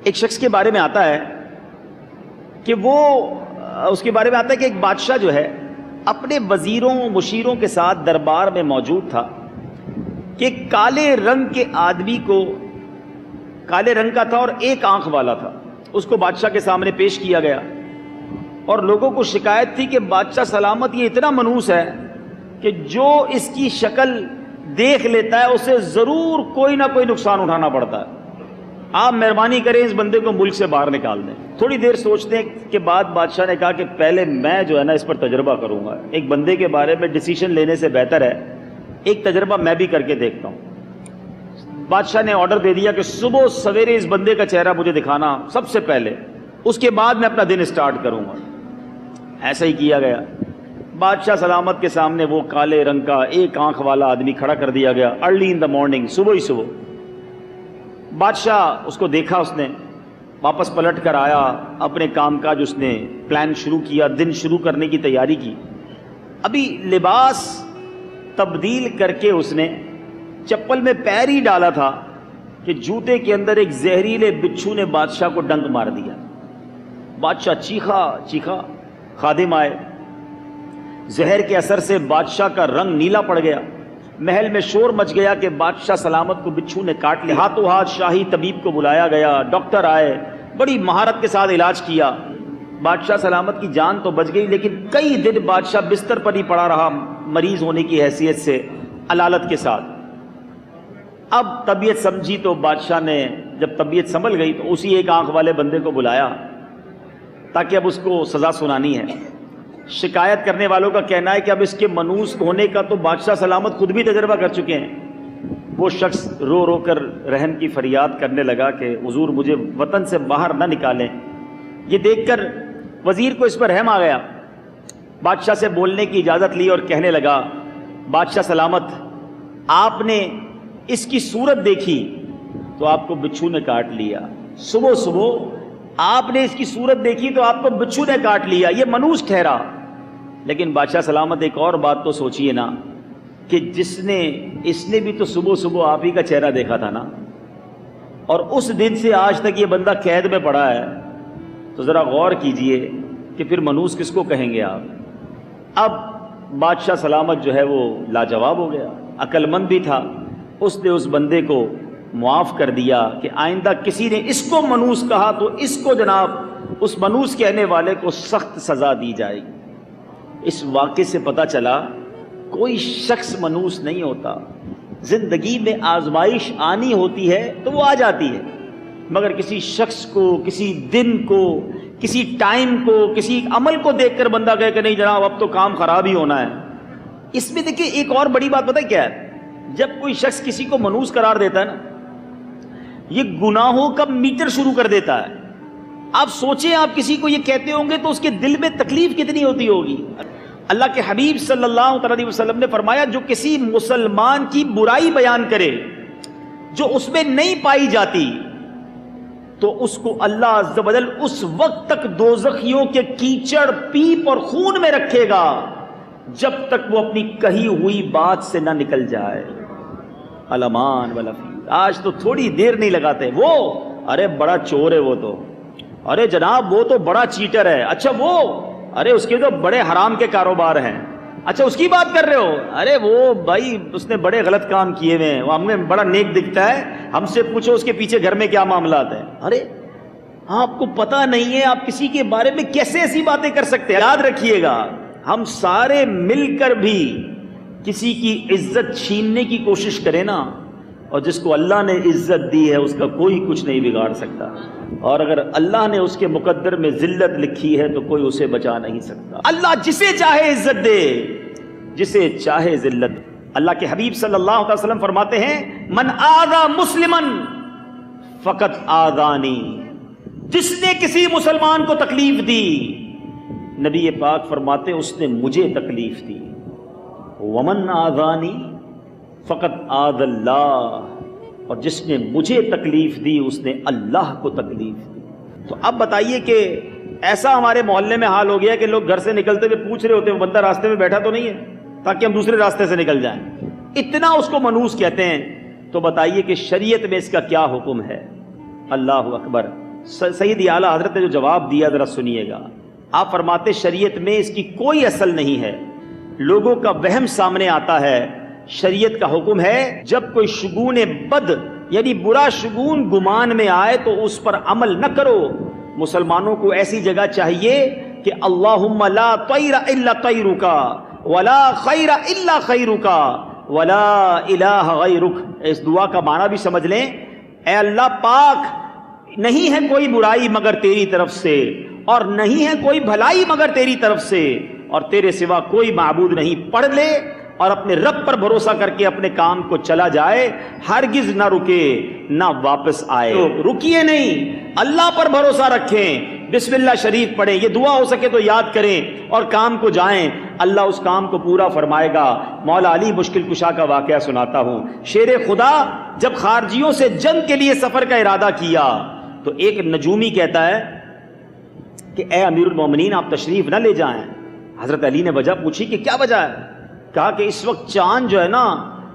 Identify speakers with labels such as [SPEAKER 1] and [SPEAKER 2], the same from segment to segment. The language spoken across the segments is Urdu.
[SPEAKER 1] ایک شخص کے بارے میں آتا ہے کہ اس کے بارے میں آتا ہے کہ ایک بادشاہ جو ہے اپنے وزیروں مشیروں کے ساتھ دربار میں موجود تھا کہ ایک کالے رنگ کے آدمی کو، کالے رنگ کا تھا اور ایک آنکھ والا تھا، اس کو بادشاہ کے سامنے پیش کیا گیا اور لوگوں کو شکایت تھی کہ بادشاہ سلامت یہ اتنا منحوس ہے کہ جو اس کی شکل دیکھ لیتا ہے اسے ضرور کوئی نہ کوئی نقصان اٹھانا پڑتا ہے، آپ مہربانی کریں اس بندے کو ملک سے باہر نکال دیں۔ تھوڑی دیر سوچنے کے بعد بادشاہ نے کہا کہ پہلے میں جو ہے نا اس پر تجربہ کروں گا، ایک بندے کے بارے میں ڈیسیشن لینے سے بہتر ہے ایک تجربہ میں بھی کر کے دیکھتا ہوں۔ بادشاہ نے آرڈر دے دیا کہ صبح سویرے اس بندے کا چہرہ مجھے دکھانا سب سے پہلے، اس کے بعد میں اپنا دن اسٹارٹ کروں گا۔ ایسا ہی کیا گیا، بادشاہ سلامت کے سامنے وہ کالے رنگ کا ایک آنکھ والا آدمی کھڑا کر دیا گیا، ارلی ان دا مارننگ، صبح ہی صبح۔ بادشاہ اس کو دیکھا، اس نے واپس پلٹ کر آیا، اپنے کام کاج اس نے پلان شروع کیا، دن شروع کرنے کی تیاری کی۔ ابھی لباس تبدیل کر کے اس نے چپل میں پیر ہی ڈالا تھا کہ جوتے کے اندر ایک زہریلے بچھو نے بادشاہ کو ڈنک مار دیا۔ بادشاہ چیخا، خادم آئے، زہر کے اثر سے بادشاہ کا رنگ نیلا پڑ گیا، محل میں شور مچ گیا کہ بادشاہ سلامت کو بچھو نے کاٹ لیا۔ ہاتھوں ہاتھ شاہی طبیب کو بلایا گیا، ڈاکٹر آئے، بڑی مہارت کے ساتھ علاج کیا، بادشاہ سلامت کی جان تو بچ گئی، لیکن کئی دن بادشاہ بستر پر ہی پڑا رہا مریض ہونے کی حیثیت سے علالت کے ساتھ۔ اب طبیعت سمجھی تو بادشاہ نے جب طبیعت سنبھل گئی تو اسی ایک آنکھ والے بندے کو بلایا تاکہ اب اس کو سزا سنانی ہے۔ شکایت کرنے والوں کا کہنا ہے کہ اب اس کے منحوس ہونے کا تو بادشاہ سلامت خود بھی تجربہ کر چکے ہیں۔ وہ شخص رو رو کر رحم کی فریاد کرنے لگا کہ حضور مجھے وطن سے باہر نہ نکالیں۔ یہ دیکھ کر وزیر کو اس پر رحم آ گیا، بادشاہ سے بولنے کی اجازت لی اور کہنے لگا، بادشاہ سلامت آپ نے اس کی صورت دیکھی تو آپ کو بچھو نے کاٹ لیا، صبح صبح آپ نے اس کی صورت دیکھی تو آپ کو بچھو نے کاٹ لیا، یہ منحوس ٹھہرا۔ لیکن بادشاہ سلامت ایک اور بات تو سوچئے نا کہ اس نے بھی تو صبح صبح آپ ہی کا چہرہ دیکھا تھا نا، اور اس دن سے آج تک یہ بندہ قید میں پڑا ہے، تو ذرا غور کیجئے کہ پھر منحوس کس کو کہیں گے آپ۔ اب بادشاہ سلامت جو ہے وہ لاجواب ہو گیا، عقل مند بھی تھا، اس نے اس بندے کو معاف کر دیا کہ آئندہ کسی نے اس کو منحوس کہا تو اس کو جناب اس منحوس کہنے والے کو سخت سزا دی جائے گی۔ اس واقعے سے پتہ چلا کوئی شخص منحوس نہیں ہوتا، زندگی میں آزمائش آنی ہوتی ہے تو وہ آ جاتی ہے، مگر کسی شخص کو، کسی دن کو، کسی ٹائم کو، کسی عمل کو دیکھ کر بندہ کہے کہ نہیں جناب اب تو کام خراب ہی ہونا ہے۔ اس میں دیکھیں ایک اور بڑی بات پتہ کیا ہے، جب کوئی شخص کسی کو منحوس قرار دیتا ہے نا، یہ گناہوں کا میٹر شروع کر دیتا ہے۔ آپ سوچیں آپ کسی کو یہ کہتے ہوں گے تو اس کے دل میں تکلیف کتنی ہوتی ہوگی۔ اللہ کے حبیب صلی اللہ علیہ وسلم نے فرمایا جو کسی مسلمان کی برائی بیان کرے جو اس میں نہیں پائی جاتی تو اس کو اللہ عز و جل اس وقت تک دوزخیوں کے کیچڑ، پیپ اور خون میں رکھے گا جب تک وہ اپنی کہی ہوئی بات سے نہ نکل جائے۔ الامان والافی، آج تو تھوڑی دیر نہیں لگاتے، وہ ارے بڑا چور ہے، وہ تو ارے جناب وہ تو بڑا چیٹر ہے، اچھا وہ ارے اس کے تو بڑے حرام کے کاروبار ہیں، اچھا اس کی بات کر رہے ہو، ارے وہ بھائی اس نے بڑے غلط کام کیے ہوئے ہیں، وہ ہمیں بڑا نیک دکھتا ہے، ہم سے پوچھو اس کے پیچھے گھر میں کیا معاملات ہیں۔ ارے آپ کو پتہ نہیں ہے آپ کسی کے بارے میں کیسے ایسی باتیں کر سکتے ہیں۔ یاد رکھیے گا ہم سارے مل کر بھی کسی کی عزت چھیننے کی کوشش کریں نا، اور جس کو اللہ نے عزت دی ہے اس کا کوئی کچھ نہیں بگاڑ سکتا، اور اگر اللہ نے اس کے مقدر میں ذلت لکھی ہے تو کوئی اسے بچا نہیں سکتا۔ اللہ جسے چاہے عزت دے، جسے چاہے ذلت۔ اللہ کے حبیب صلی اللہ علیہ وسلم فرماتے ہیں من آذا مسلما فقط آذانی، جس نے کسی مسلمان کو تکلیف دی، نبی پاک فرماتے اس نے مجھے تکلیف دی۔ ومن آذانی فقط آذ اللہ، اور جس نے مجھے تکلیف دی اس نے اللہ کو تکلیف دی۔ تو اب بتائیے کہ ایسا ہمارے محلے میں حال ہو گیا کہ لوگ گھر سے نکلتے ہوئے پوچھ رہے ہوتے ہیں وہ بندہ راستے میں بیٹھا تو نہیں ہے، تاکہ ہم دوسرے راستے سے نکل جائیں، اتنا اس کو منحوس کہتے ہیں۔ تو بتائیے کہ شریعت میں اس کا کیا حکم ہے؟ اللہ اکبر۔ سید اعلیٰ حضرت نے جو جواب دیا ذرا سنیے گا. آپ فرماتے شریعت میں اس کی کوئی اصل نہیں ہے, لوگوں کا وہم سامنے آتا ہے. شریعت کا حکم ہے جب کوئی شگون بد یعنی برا شگون گمان میں آئے تو اس پر عمل نہ کرو. مسلمانوں کو ایسی جگہ چاہیے کہ اللہم لا طیر الا طیرک ولا خیر الا خیرک ولا الہ غیرک. اس دعا کا معنی بھی سمجھ لیں, اے اللہ پاک نہیں ہے کوئی برائی مگر تیری طرف سے, اور نہیں ہے کوئی بھلائی مگر تیری طرف سے, اور تیرے سوا کوئی معبود نہیں. پڑھ لے اور اپنے رب پر بھروسہ کر کے اپنے کام کو چلا جائے, ہرگز نہ رکے نہ واپس آئے. رکیے نہیں, اللہ پر بھروسہ رکھیں, بسم اللہ شریف پڑھیں, یہ دعا ہو سکے تو یاد کریں اور کام کو جائیں, اللہ اس کام کو پورا فرمائے گا. مولا علی مشکل کشا کا واقعہ سناتا ہوں. شیر خدا جب خارجیوں سے جنگ کے لیے سفر کا ارادہ کیا تو ایک نجومی کہتا ہے کہ اے امیر المومنین آپ تشریف نہ لے جائیں. حضرت علی نے وجہ پوچھی کہ کیا وجہ ہے؟ کہا کہ اس وقت چاند جو ہے نا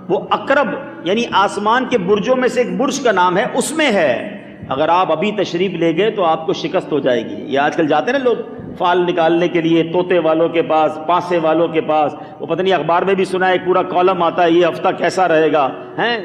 [SPEAKER 1] وہ اقرب یعنی آسمان کے برجوں میں سے ایک برج کا نام ہے, اس میں ہے. اگر آپ ابھی تشریف لے گئے تو آپ کو شکست ہو جائے گی. یہ آج کل جاتے ہیں نا لوگ فال نکالنے کے لیے طوطے والوں کے پاس, پانسے والوں کے پاس, وہ پتہ نہیں اخبار میں بھی سنا ہے ایک پورا کالم آتا ہے یہ ہفتہ کیسا رہے گا.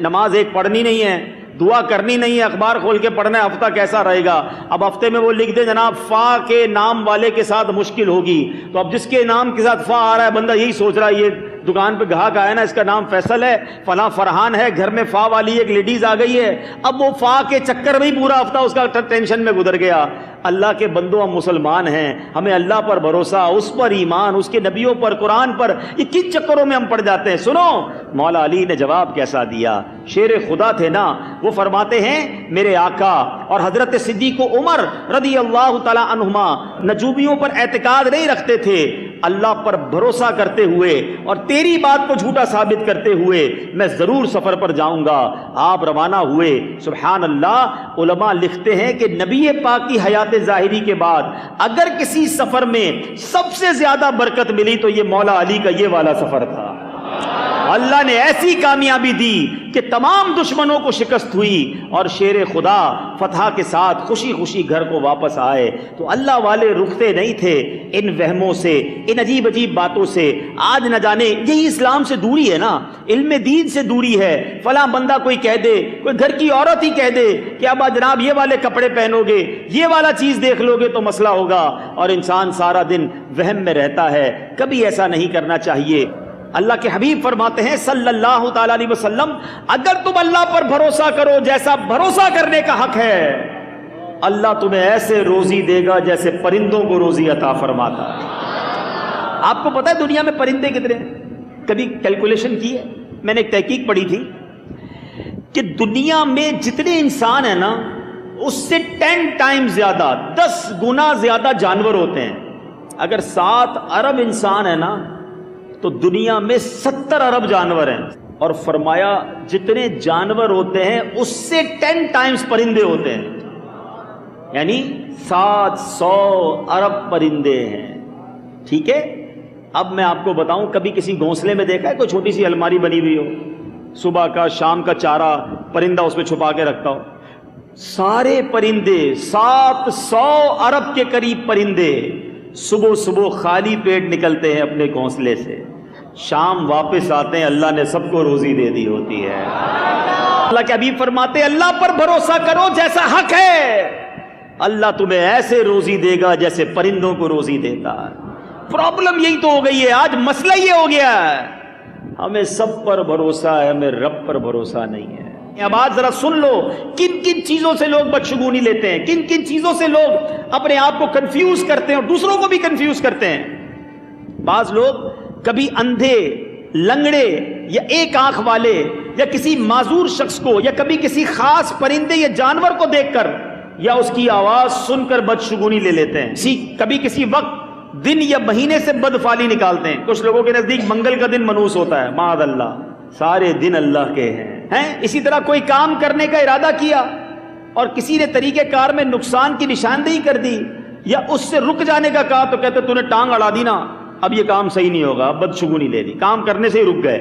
[SPEAKER 1] نماز ایک پڑھنی نہیں ہے, دعا کرنی نہیں ہے, اخبار کھول کے پڑھنا ہے ہفتہ کیسا رہے گا. اب ہفتے میں وہ لکھ دے جناب فا کے نام والے کے ساتھ مشکل ہوگی, تو اب جس کے نام کے ساتھ فا آ رہا ہے بندہ یہی سوچ رہا ہے یہ دکان پہ گاہک آیا نا اس کا نام فیصل ہے, فلاں فرحان ہے, گھر میں فا والی ایک لیڈیز آ گئی ہے. اب وہ فا کے چکر میں ہی پورا ہفتہ اس کا ٹینشن میں گزر گیا. اللہ کے بندوں ہم مسلمان ہیں, ہمیں اللہ پر بھروسہ, اس پر ایمان, اس کے نبیوں پر, قرآن پر, یہ کن چکروں میں ہم پڑ جاتے ہیں. سنو مولا علی نے جواب کیسا دیا. شیر خدا تھے نا, وہ فرماتے ہیں میرے آقا اور حضرت صدیق عمر رضی اللہ تعالی عنہما نجومیوں پر اعتقاد نہیں رکھتے تھے, اللہ پر بھروسہ کرتے ہوئے اور تیری بات کو جھوٹا ثابت کرتے ہوئے میں ضرور سفر پر جاؤں گا. آپ روانہ ہوئے. سبحان اللہ, علماء لکھتے ہیں کہ نبی پاک کی حیات ظاہری کے بعد اگر کسی سفر میں سب سے زیادہ برکت ملی تو یہ مولا علی کا یہ والا سفر تھا. اللہ نے ایسی کامیابی دی کہ تمام دشمنوں کو شکست ہوئی اور شیر خدا فتح کے ساتھ خوشی خوشی گھر کو واپس آئے. تو اللہ والے رکتے نہیں تھے ان وہموں سے, ان عجیب عجیب باتوں سے. آج نہ جانے یہی اسلام سے دوری ہے نا, علم دین سے دوری ہے. فلاں بندہ کوئی کہہ دے, کوئی گھر کی عورت ہی کہہ دے کہ اب جناب یہ والے کپڑے پہنو گے, یہ والا چیز دیکھ لو گے تو مسئلہ ہوگا, اور انسان سارا دن وہم میں رہتا ہے. کبھی ایسا نہیں کرنا چاہیے. اللہ کے حبیب فرماتے ہیں صلی اللہ تعالی علیہ وسلم, اگر تم اللہ پر بھروسہ کرو جیسا بھروسہ کرنے کا حق ہے, اللہ تمہیں ایسے روزی دے گا جیسے پرندوں کو روزی عطا فرماتا ہے. آپ کو پتا ہے دنیا میں پرندے کتنے ہیں؟ کبھی کیلکولیشن کی ہے؟ میں نے ایک تحقیق پڑھی تھی کہ دنیا میں جتنے انسان ہیں نا اس سے 10 ٹائم زیادہ, 10 گنا زیادہ جانور ہوتے ہیں. اگر 7 ارب انسان ہے نا تو دنیا میں 70 ارب جانور ہیں. اور فرمایا جتنے جانور ہوتے ہیں اس سے 10 ٹائمز پرندے ہوتے ہیں, یعنی 700 ارب پرندے ہیں. ٹھیک ہے, اب میں آپ کو بتاؤں, کبھی کسی گھونسلے میں دیکھا ہے کوئی چھوٹی سی الماری بنی ہوئی ہو, صبح کا شام کا چارہ پرندہ اس میں چھپا کے رکھتا ہو؟ سارے پرندے 700 ارب کے قریب پرندے صبح صبح خالی پیٹ نکلتے ہیں اپنے گھونسلے سے, شام واپس آتے ہیں, اللہ نے سب کو روزی دے دی ہوتی ہے. اللہ کے حبیب فرماتے اللہ پر بھروسہ کرو جیسا حق ہے, اللہ تمہیں ایسے روزی دے گا جیسے پرندوں کو روزی دیتا ہے. پرابلم یہی تو ہو گئی ہے آج, مسئلہ یہ ہو گیا ہے, ہمیں سب پر بھروسہ ہے, ہمیں رب پر بھروسہ نہیں ہے. اب آج ذرا سن لو کن کن چیزوں سے لوگ بدشگونی لیتے ہیں, کن کن چیزوں سے لوگ اپنے آپ کو کنفیوز کرتے ہیں اور دوسروں کو بھی کنفیوز کرتے ہیں. بعض لوگ کبھی اندھے, لنگڑے یا ایک آنکھ والے یا کسی معذور شخص کو یا کبھی کسی خاص پرندے یا جانور کو دیکھ کر یا اس کی آواز سن کر بدشگونی لے لیتے ہیں. کبھی کسی وقت دن یا مہینے سے بدفالی نکالتے ہیں. کچھ لوگوں کے نزدیک منگل کا دن منحوس ہوتا ہے, معاذ اللہ, سارے دن اللہ کے ہیں. اسی طرح کوئی کام کرنے کا ارادہ کیا اور کسی نے طریقہ کار میں نقصان کی نشاندہی کر دی یا اس سے رک جانے کا کہا تو کہتے تو نے ٹانگ اڑا دی نا, اب یہ کام صحیح نہیں ہوگا, بدشگونی لے لی, کام کرنے سے ہی رک گئے.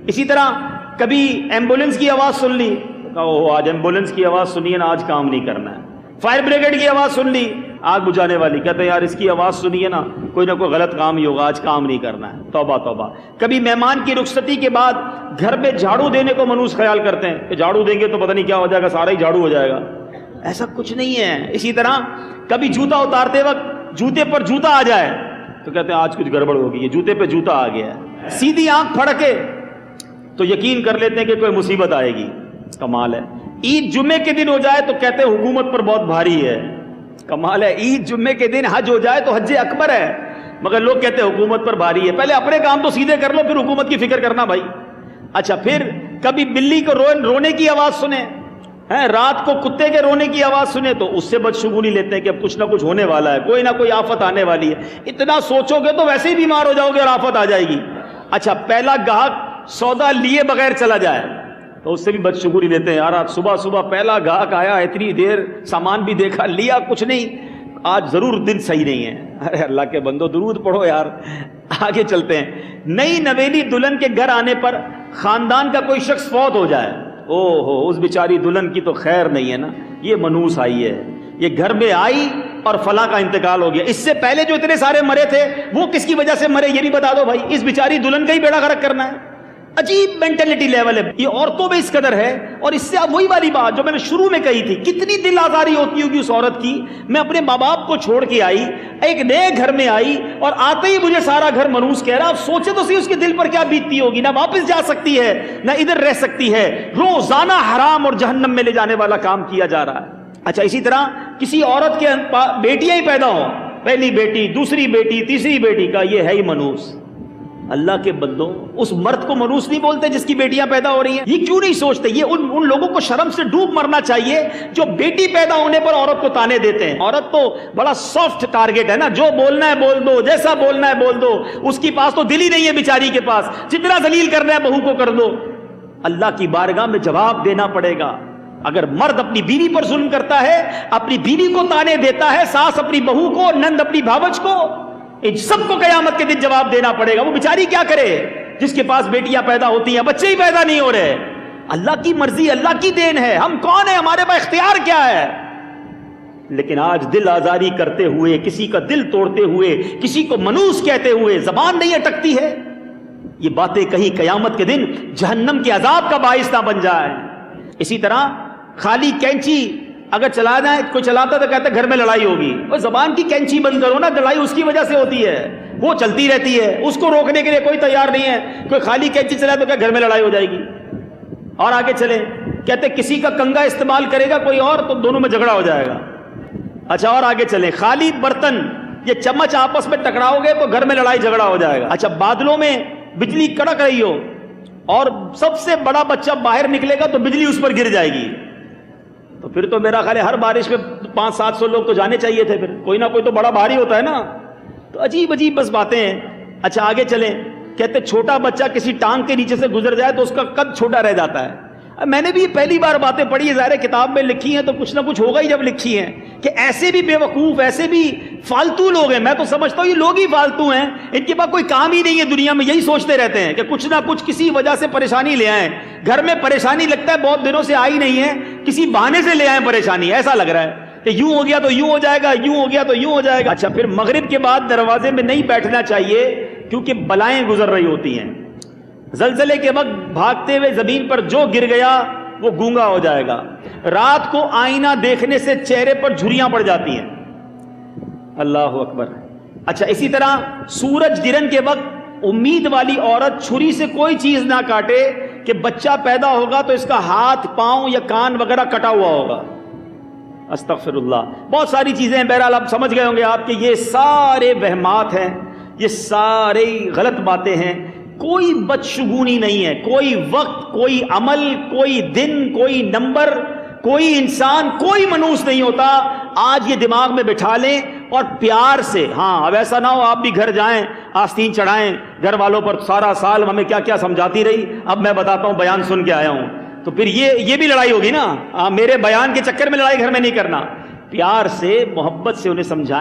[SPEAKER 1] اسی طرح کبھی ایمبولنس کی آواز سن لی, آج ایمبولنس کی آواز سنیے نا, آج کام نہیں کرنا ہے. فائر بریگیڈ کی آواز سن لی، آگ بجھانے والی، کہتے ہیں یار اس کی آواز سنیے نا، کوئی نہ کوئی غلط کام ہی ہوگا، آج کام نہیں کرنا ہے، توبہ توبہ۔ کبھی مہمان کی رخصتی کے بعد گھر میں جھاڑو دینے کو منحوس خیال کرتے ہیں کہ جھاڑو دیں گے تو پتہ نہیں کیا ہو جائے گا، سارا ہی جھاڑو ہو جائے گا، ایسا کچھ نہیں ہے۔ اسی طرح کبھی جوتا اتارتے وقت جوتے پر جوتا آ جائے تو کہتے ہیں آج کچھ گڑبڑ ہوگی، یہ جوتے پہ جوتا آ گیا ہے۔ سیدھی آنکھ پھڑکے تو یقین کر لیتے ہیں کہ کوئی مصیبت آئے گی، کمال ہے۔ عید جمعے کے دن ہو جائے تو کہتے ہیں حکومت پر بہت بھاری ہے، کمال ہے۔ عید جمعے کے دن حج ہو جائے تو حج اکبر ہے، مگر لوگ کہتے ہیں حکومت پر بھاری ہے۔ پہلے اپنے کام تو سیدھے کر لو، پھر حکومت کی فکر کرنا بھائی۔ اچھا، پھر کبھی بلی کو رونے کی آواز سنیں، رات کو کتے کے رونے کی آواز سنیں تو اس سے بدشگونی لیتے ہیں کہ اب کچھ نہ کچھ ہونے والا ہے، کوئی نہ کوئی آفت آنے والی ہے۔ اتنا سوچو گے تو ویسے ہی بیمار ہو جاؤ گے اور آفت آ جائے گی۔ اچھا، پہلا گاہک سودا لیے بغیر چلا جائے تو اس سے بھی بدشگونی لیتے ہیں، یار آج صبح صبح پہلا گاہک آیا، اتنی دیر سامان بھی دیکھا، لیا کچھ نہیں، آج ضرور دن صحیح نہیں ہے۔ ارے اللہ کے بندو درود پڑھو یار۔ آگے چلتے ہیں۔ نئی نویلی دلہن کے گھر آنے پر خاندان کا کوئی شخص فوت ہو جائے، او ہو، اس بیچاری دلہن کی تو خیر نہیں ہے نا، یہ منحوس آئی ہے، یہ گھر میں آئی اور فلاں کا انتقال ہو گیا، اس سے پہلے جو اتنے سارے مرے تھے وہ کس کی وجہ سے مرے یہ بھی بتا دو بھائی، اس بیچاری دلہن کا ہی بیڑا غرق کرنا ہے۔ عجیب مینٹلٹی لیول ہے یہ، عورتوں میں اس قدر ہے۔ اور اس سے اب وہی والی بات جو میں نے شروع میں کہی تھی، کتنی دل آزاری ہوتی ہوگی اس عورت کی، میں اپنے ماں باپ کو چھوڑ کے آئی، ایک نئے گھر میں آئی اور آتے ہی مجھے سارا گھر منحوس کہہ رہا۔ اب سوچے تو صحیح اس کے دل پر کیا بیتتی ہوگی، نہ واپس جا سکتی ہے نہ ادھر رہ سکتی ہے، روزانہ حرام اور جہنم میں لے جانے والا کام کیا جا رہا ہے۔ اچھا، اسی طرح کسی عورت کے بیٹیاں ہی پیدا ہوں، پہلی بیٹی، دوسری بیٹی، تیسری بیٹی کا، یہ ہے ہی منحوس۔ اللہ کے بندوں، اس مرد کو منحوس نہیں بولتے جس کی بیٹیاں پیدا ہو رہی ہیں؟ یہ کیوں نہیں سوچتے؟ یہ ان لوگوں کو شرم سے ڈوب مرنا چاہیے جو بیٹی پیدا ہونے پر عورت کو تانے دیتے ہیں۔ عورت تو بڑا سافٹ ٹارگٹ ہے نا، جو بولنا ہے بول دو، جیسا بولنا ہے بول دو، اس کی پاس تو دل ہی نہیں ہے بیچاری کے پاس، جتنا ذلیل کرنا ہے بہو کو کر دو۔ اللہ کی بارگاہ میں جواب دینا پڑے گا۔ اگر مرد اپنی بیوی پر ظلم کرتا ہے، اپنی بیوی کو تانے دیتا ہے، ساس اپنی بہو کو، نند اپنی بھاوج کو، ان سب کو قیامت کے دن جواب دینا پڑے گا۔ وہ بیچاری کیا کرے جس کے پاس بیٹیاں پیدا ہوتی ہیں، بچے ہی پیدا نہیں ہو رہے؟ اللہ کی مرضی، اللہ کی دین ہے، ہم کون ہیں، ہمارے پاس اختیار کیا ہے؟ لیکن آج دل آزاری کرتے ہوئے، کسی کا دل توڑتے ہوئے، کسی کو منحوس کہتے ہوئے زبان نہیں اٹکتی ہے۔ یہ باتیں کہیں قیامت کے دن جہنم کے عذاب کا باعث نہ بن جائے۔ اسی طرح خالی کینچی اگر چلانا ہے، کوئی چلاتا تو کہتا ہے گھر میں لڑائی ہوگی، اور زبان کی کینچی بند کرو نا، لڑائی اس کی وجہ سے ہوتی ہے، وہ چلتی رہتی ہے، اس کو روکنے کے لیے کوئی تیار نہیں ہے۔ کوئی خالی کینچی چلائے تو کہ گھر میں لڑائی ہو جائے گی۔ اور آگے چلیں، کہتے کسی کا کنگا استعمال کرے گا کوئی اور تو دونوں میں جھگڑا ہو جائے گا۔ اچھا، اور آگے چلیں، خالی برتن یہ چمچ آپس میں ٹکراؤ گے تو گھر میں لڑائی جھگڑا ہو جائے گا۔ اچھا، بادلوں میں بجلی کڑک رہی ہو اور سب سے بڑا بچہ باہر نکلے گا تو بجلی اس پر گر جائے گی، تو پھر تو میرا خیال ہے ہر بارش میں 500-700 لوگ تو جانے چاہیے تھے، پھر کوئی نہ کوئی تو بڑا بھاری ہوتا ہے نا۔ تو عجیب عجیب بس باتیں ہیں۔ اچھا، آگے چلیں، کہتے چھوٹا بچہ کسی ٹانگ کے نیچے سے گزر جائے تو اس کا قد چھوٹا رہ جاتا ہے۔ میں نے بھی پہلی بار باتیں پڑھی، ظاہر کتاب میں لکھی ہیں تو کچھ نہ کچھ ہوگا ہی جب لکھی ہیں، کہ ایسے بھی بے وقوف، ایسے بھی فالتو لوگ ہیں۔ میں تو سمجھتا ہوں یہ لوگ ہی فالتو ہیں، ان کے پاس کوئی کام ہی نہیں ہے دنیا میں، یہی سوچتے رہتے ہیں کہ کچھ نہ کچھ کسی وجہ سے پریشانی لے آئیں۔ گھر میں پریشانی لگتا ہے بہت دنوں سے آئی نہیں ہے، کسی بہانے سے لے آئیں پریشانی، ایسا لگ رہا ہے کہ یوں ہو گیا تو یوں ہو جائے گا، یوں ہو گیا تو یوں ہو جائے گا۔ اچھا، پھر مغرب کے بعد دروازے میں نہیں بیٹھنا چاہیے کیونکہ بلائیں گزر رہی ہوتی ہیں۔ زلزلے کے وقت بھاگتے ہوئے زمین پر جو گر گیا وہ گونگا ہو جائے گا۔ رات کو آئینہ دیکھنے سے چہرے پر جھریاں پڑ جاتی ہیں۔ اللہ اکبر۔ اچھا، اسی طرح سورج گرہن کے وقت امید والی عورت چھری سے کوئی چیز نہ کاٹے کہ بچہ پیدا ہوگا تو اس کا ہاتھ، پاؤں یا کان وغیرہ کٹا ہوا ہوگا۔ استغفر اللہ۔ بہت ساری چیزیں ہیں، بہرحال آپ سمجھ گئے ہوں گے آپ کہ یہ سارے وہمات ہیں، یہ سارے غلط باتیں ہیں۔ کوئی بدشگونی نہیں ہے، کوئی وقت، کوئی عمل، کوئی دن، کوئی نمبر، کوئی انسان، کوئی منحوس نہیں ہوتا۔ آج یہ دماغ میں بٹھا لیں اور پیار سے، ہاں اب ایسا نہ ہو آپ بھی گھر جائیں آستین چڑھائیں، گھر والوں پر سارا سال ہمیں کیا کیا سمجھاتی رہی، اب میں بتاتا ہوں بیان سن کے آیا ہوں، تو پھر یہ بھی لڑائی ہوگی نا۔ میرے بیان کے چکر میں لڑائی گھر میں نہیں کرنا، پیار سے، محبت سے انہیں سمجھائیں۔